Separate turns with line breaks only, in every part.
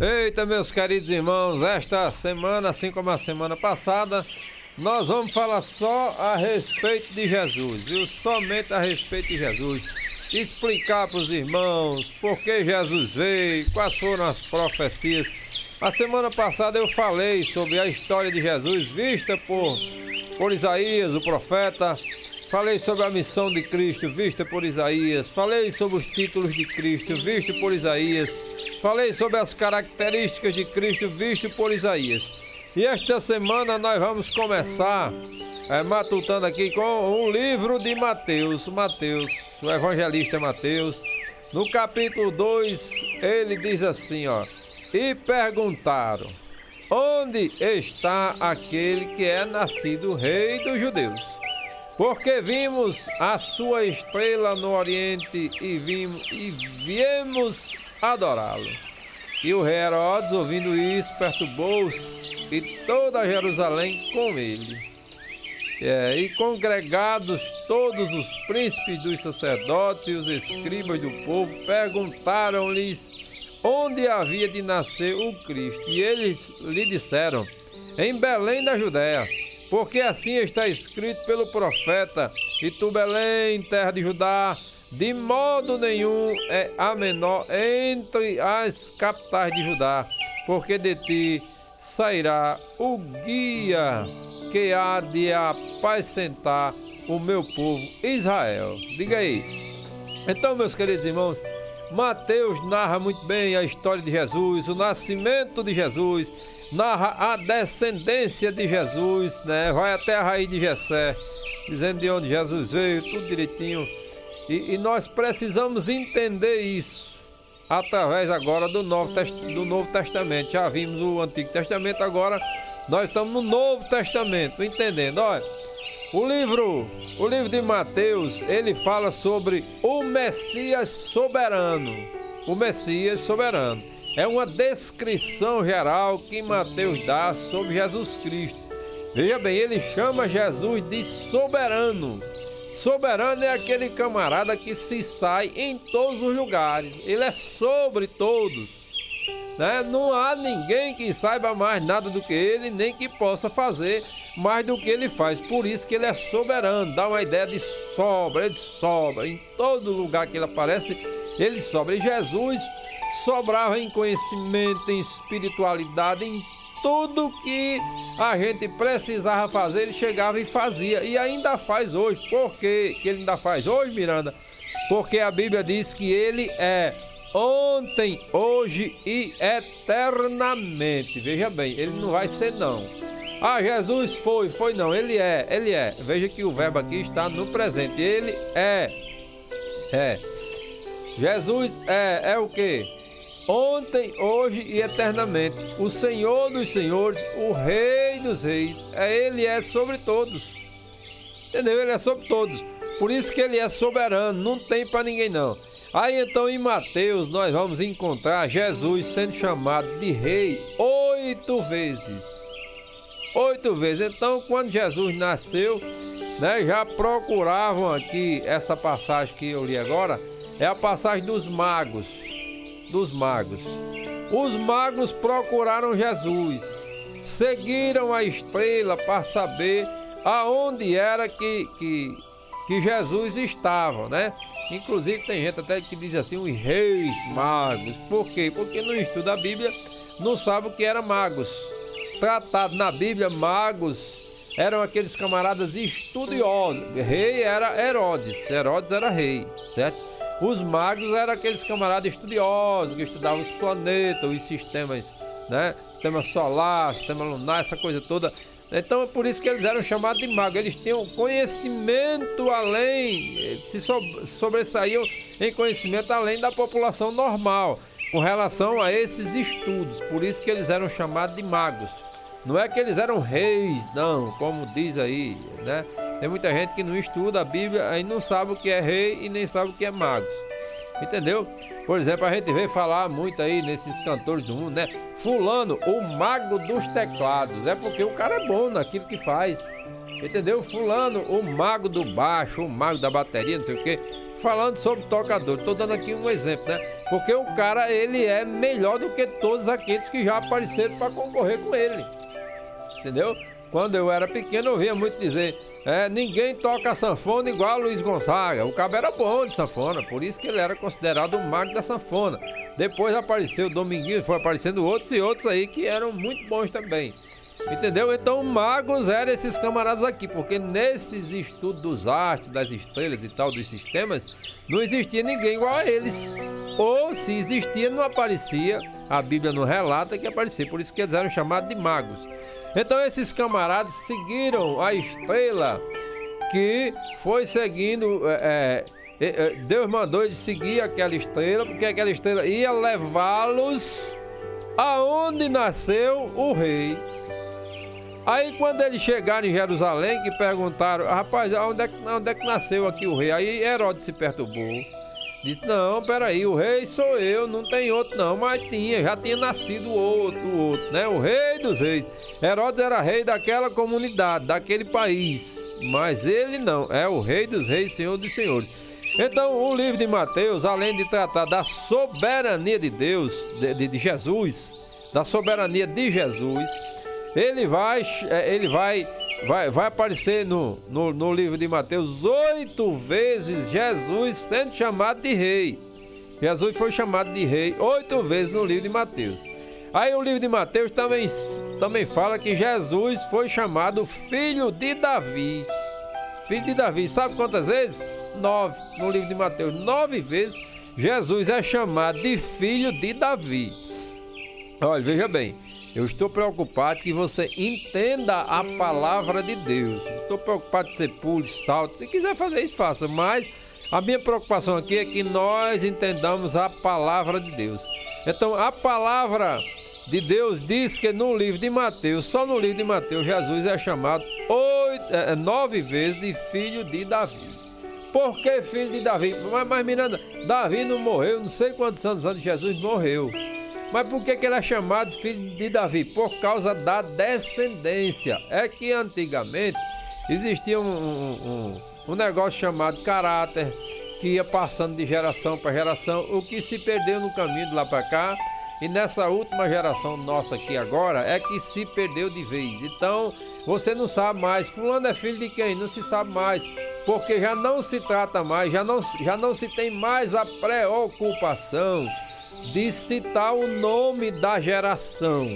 Eita, meus queridos irmãos, esta semana, assim como a semana passada, nós vamos falar só a respeito de Jesus, viu? Somente a respeito de Jesus. Explicar para os irmãos por que Jesus veio, quais foram as profecias. A semana passada eu falei sobre a história de Jesus vista por Isaías, o profeta. Falei sobre a missão de Cristo vista por Isaías. Falei sobre os títulos de Cristo visto por Isaías. Falei sobre as características de Cristo visto por Isaías. E esta semana nós vamos começar matutando aqui com o livro de Mateus, o evangelista Mateus. No capítulo 2, ele diz assim, ó: e perguntaram, onde está aquele que é nascido rei dos judeus? Porque vimos a sua estrela no oriente e viemos adorá-lo. E o rei Herodes, ouvindo isso, perturbou-se, e toda Jerusalém com ele. E congregados todos os príncipes dos sacerdotes e os escribas do povo, perguntaram-lhes onde havia de nascer o Cristo. E eles lhe disseram, em Belém da Judéia, porque assim está escrito pelo profeta, e tu, Belém, terra de Judá, de modo nenhum é a menor entre as capitais de Judá, porque de ti sairá o guia que há de apacentar o meu povo Israel. Diga aí. Então, meus queridos irmãos, Mateus narra muito bem a história de Jesus, o nascimento de Jesus, narra a descendência de Jesus, né? Vai até a raiz de Jessé, dizendo de onde Jesus veio, tudo direitinho. E nós precisamos entender isso através agora do Novo Testamento. Já vimos o Antigo Testamento, agora nós estamos no Novo Testamento, entendendo. Olha, o livro de Mateus, ele fala sobre o Messias soberano. O Messias soberano. É uma descrição geral que Mateus dá sobre Jesus Cristo. Veja bem, ele chama Jesus de soberano. Soberano é aquele camarada que se sai em todos os lugares. Ele é sobre todos, né? Não há ninguém que saiba mais nada do que ele, nem que possa fazer mais do que ele faz. Por isso que ele é soberano. Dá uma ideia de sobra. Ele sobra. Em todo lugar que ele aparece, ele sobra. E Jesus sobrava em conhecimento, em espiritualidade, em tudo que a gente precisava fazer, ele chegava e fazia. E ainda faz hoje. Por que ele ainda faz hoje, Miranda? Porque a Bíblia diz que ele é ontem, hoje e eternamente. Veja bem, ele não vai ser não. Ah, Jesus foi não. Ele é. Veja que o verbo aqui está no presente. Ele é. Jesus é o quê? Ontem, hoje e eternamente, o Senhor dos senhores, o Rei dos reis, ele é sobre todos, entendeu? Ele é sobre todos, por isso que ele é soberano, não tem para ninguém não. Aí então em Mateus nós vamos encontrar Jesus sendo chamado de rei 8 vezes. 8 vezes. Então quando Jesus nasceu, né, já procuravam aqui, essa passagem que eu li agora, é a passagem dos magos. Os magos procuraram Jesus, seguiram a estrela para saber aonde era que Jesus estava, né? Inclusive tem gente até que diz assim, os reis magos. Por quê? Porque não estuda a Bíblia, não sabe o que eram magos. Tratado na Bíblia, magos eram aqueles camaradas estudiosos. Rei era Herodes era rei, certo? Os magos eram aqueles camaradas estudiosos que estudavam os planetas, os sistemas, né? Sistema solar, sistema lunar, essa coisa toda. Então é por isso que eles eram chamados de magos. Eles tinham conhecimento além, se sobressaíam em conhecimento além da população normal, com relação a esses estudos. Por isso que eles eram chamados de magos. Não é que eles eram reis, não, como diz aí, né? Tem muita gente que não estuda a Bíblia, aí não sabe o que é rei e nem sabe o que é magos. Entendeu? Por exemplo, a gente vê falar muito aí nesses cantores do mundo, né? Fulano, o mago dos teclados. É porque o cara é bom naquilo que faz. Entendeu? Fulano, o mago do baixo, o mago da bateria, não sei o quê. falando sobre tocador. Estou dando aqui um exemplo, né? Porque o cara, ele é melhor do que todos aqueles que já apareceram para concorrer com ele. Entendeu? Quando eu era pequeno, eu ouvia muito dizer: ninguém toca sanfona igual a Luiz Gonzaga. O cabo era bom de sanfona, por isso que ele era considerado o mago da sanfona. Depois apareceu o Dominguinho, foi aparecendo outros e outros aí que eram muito bons também. Entendeu? Então, magos eram esses camaradas aqui, porque nesses estudos dos astros, das estrelas e tal, dos sistemas, não existia ninguém igual a eles. Ou, se existia, não aparecia. A Bíblia não relata que aparecia, por isso que eles eram chamados de magos. Então, esses camaradas seguiram a estrela que foi seguindo. Deus mandou eles seguir aquela estrela, porque aquela estrela ia levá-los aonde nasceu o rei. Aí quando eles chegaram em Jerusalém, que perguntaram: rapaz, onde é que nasceu aqui o rei? Aí Herodes se perturbou. Disse: não, peraí, o rei sou eu, não tem outro não. Mas já tinha nascido outro, né? O rei dos reis. Herodes era rei daquela comunidade, daquele país. Mas ele não, é o rei dos reis, senhor dos senhores. Então o livro de Mateus, além de tratar da soberania de Deus, de Jesus, da soberania de Jesus, ele vai aparecer no livro de Mateus 8 vezes Jesus sendo chamado de rei. Jesus foi chamado de rei 8 vezes no livro de Mateus. Aí o livro de Mateus também fala que Jesus foi chamado filho de Davi. Filho de Davi, sabe quantas vezes? 9 no livro de Mateus. 9 vezes Jesus é chamado de filho de Davi. Olha, veja bem. Eu estou preocupado que você entenda a palavra de Deus. Estou preocupado que você pule, salte. Se quiser fazer isso, faça. Mas a minha preocupação aqui é que nós entendamos a palavra de Deus. Então, a palavra de Deus diz que no livro de Mateus, só no livro de Mateus, Jesus é chamado 9 vezes de filho de Davi. Por que filho de Davi? Mas Miranda, Davi não morreu, não sei quantos anos antes de Jesus morreu. Mas por que ele é chamado filho de Davi? Por causa da descendência. É que antigamente existia um negócio chamado caráter, que ia passando de geração para geração, o que se perdeu no caminho de lá para cá. E nessa última geração nossa aqui agora, é que se perdeu de vez. Então, você não sabe mais, fulano é filho de quem? Não se sabe mais, porque já não se trata mais, já não se tem mais a preocupação de citar o nome da geração,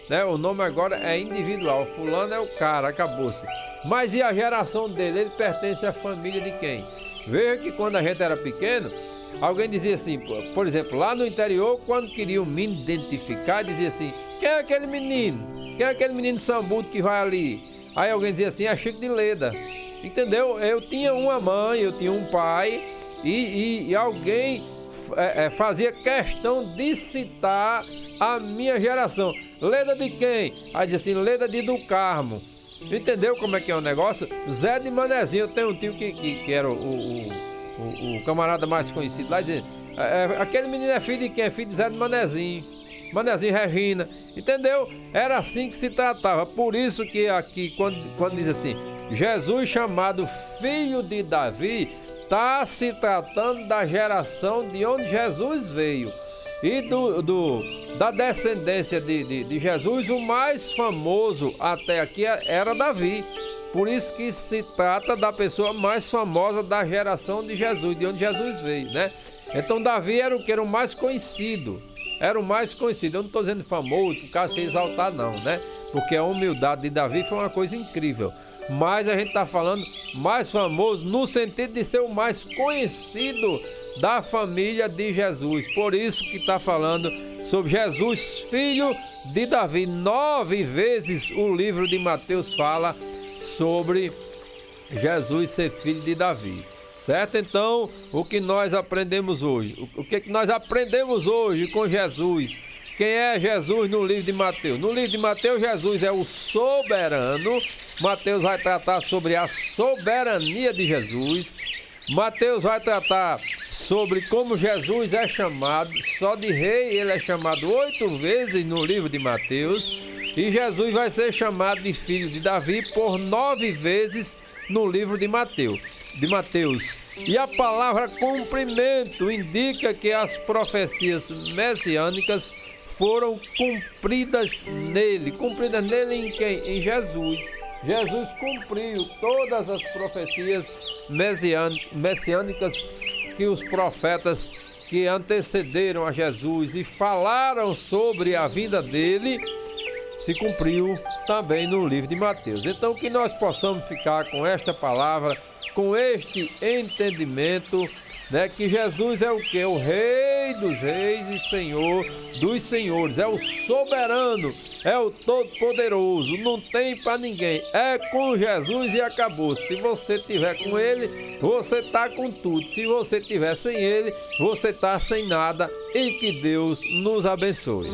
né? O nome agora é individual, fulano é o cara, acabou-se. Mas e a geração dele? Ele pertence à família de quem? Veja que quando a gente era pequeno, alguém dizia assim, por exemplo, lá no interior, quando queriam me identificar, dizia assim: quem é aquele menino? Quem é aquele menino sambudo que vai ali? Aí alguém dizia assim: é Chico de Leda. Entendeu? Eu tinha uma mãe, eu tinha um pai, e alguém fazia questão de citar a minha geração. Leda de quem? Aí dizia assim: Leda de do Carmo. Entendeu como é que é o negócio? Zé de Manezinho. Eu tenho um tio que era o camarada mais conhecido lá, dizendo: aquele menino é filho de quem? É filho de Zé de Manezinho. Manezinho Regina. Entendeu? Era assim que se tratava. Por isso que aqui, quando diz assim, Jesus chamado filho de Davi, está se tratando da geração de onde Jesus veio. E da descendência de Jesus, o mais famoso até aqui era Davi. Por isso que se trata da pessoa mais famosa da geração de Jesus, de onde Jesus veio, né? Então Davi era o mais conhecido. Era o mais conhecido. Eu não estou dizendo famoso, por causa de se exaltar não, né? Porque a humildade de Davi foi uma coisa incrível. Mas a gente está falando mais famoso no sentido de ser o mais conhecido da família de Jesus. Por isso que está falando sobre Jesus, filho de Davi. 9 vezes o livro de Mateus fala sobre Jesus ser filho de Davi. Certo? Então, o que nós aprendemos hoje? O que nós aprendemos hoje com Jesus? Quem é Jesus no livro de Mateus? No livro de Mateus, Jesus é o soberano. Mateus vai tratar sobre a soberania de Jesus. Mateus vai tratar sobre como Jesus é chamado, só de rei ele é chamado 8 vezes no livro de Mateus. E Jesus vai ser chamado de filho de Davi por 9 vezes no livro de Mateus. E a palavra cumprimento indica que as profecias messiânicas foram cumpridas nele. Cumpridas nele em quem? Em Jesus. Jesus cumpriu todas as profecias messiânicas que os profetas que antecederam a Jesus e falaram sobre a vinda dele, se cumpriu também no livro de Mateus. Então que nós possamos ficar com esta palavra, com este entendimento, né, que Jesus é o que? O Rei dos Reis e Senhor dos Senhores, é o soberano, é o todo-poderoso, não tem para ninguém, é com Jesus e acabou. Se você tiver com ele, você está com tudo. Se você tiver sem ele, você está sem nada. E que Deus nos abençoe.